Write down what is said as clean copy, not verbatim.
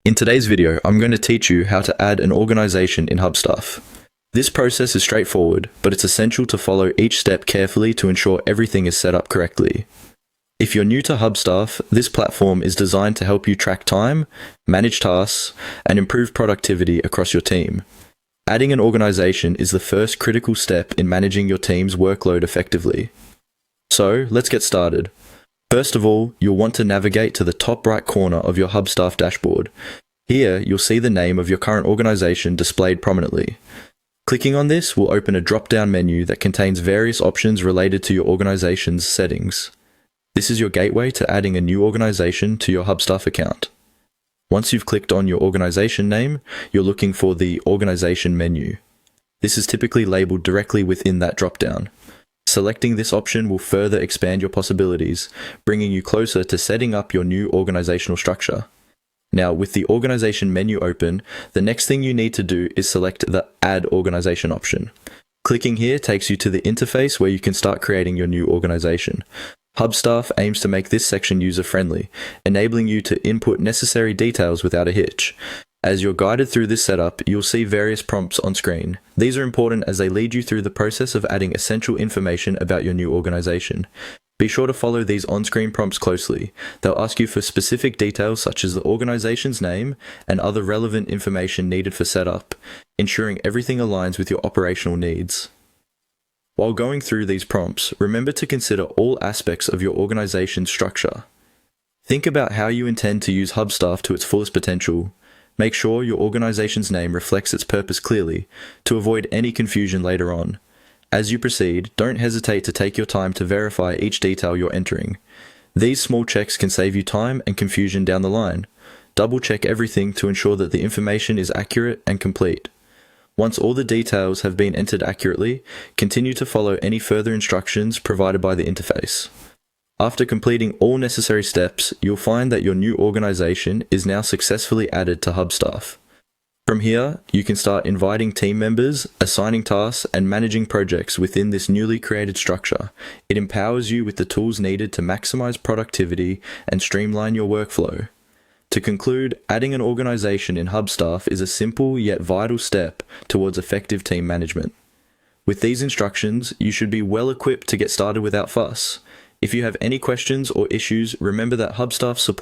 In today's video, I'm going to teach you how to add an organization in Hubstaff. This process is straightforward, but it's essential to follow each step carefully to ensure everything is set up correctly. If you're new to Hubstaff, this platform is designed to help you track time, manage tasks, and improve productivity across your team. Adding an organization is the first critical step in managing your team's workload effectively. So, let's get started. First of all, you'll want to navigate to the top right corner of your Hubstaff dashboard. Here, you'll see the name of your current organization displayed prominently. Clicking on this will open a drop-down menu that contains various options related to your organization's settings. This is your gateway to adding a new organization to your Hubstaff account. Once you've clicked on your organization name, you're looking for the Organization menu. This is typically labeled directly within that drop-down. Selecting this option will further expand your possibilities, bringing you closer to setting up your new organizational structure. Now, with the organization menu open, the next thing you need to do is select the Add Organization option. Clicking here takes you to the interface where you can start creating your new organization. Hubstaff aims to make this section user-friendly, enabling you to input necessary details without a hitch. As you're guided through this setup, you'll see various prompts on screen. These are important as they lead you through the process of adding essential information about your new organization. Be sure to follow these on-screen prompts closely. They'll ask you for specific details such as the organization's name and other relevant information needed for setup, ensuring everything aligns with your operational needs. While going through these prompts, remember to consider all aspects of your organization's structure. Think about how you intend to use Hubstaff to its fullest potential. Make sure your organization's name reflects its purpose clearly, to avoid any confusion later on. As you proceed, don't hesitate to take your time to verify each detail you're entering. These small checks can save you time and confusion down the line. Double-check everything to ensure that the information is accurate and complete. Once all the details have been entered accurately, continue to follow any further instructions provided by the interface. After completing all necessary steps, you'll find that your new organization is now successfully added to Hubstaff. From here, you can start inviting team members, assigning tasks, and managing projects within this newly created structure. It empowers you with the tools needed to maximize productivity and streamline your workflow. To conclude, adding an organization in Hubstaff is a simple yet vital step towards effective team management. With these instructions, you should be well equipped to get started without fuss. If you have any questions or issues, remember that Hubstaff supports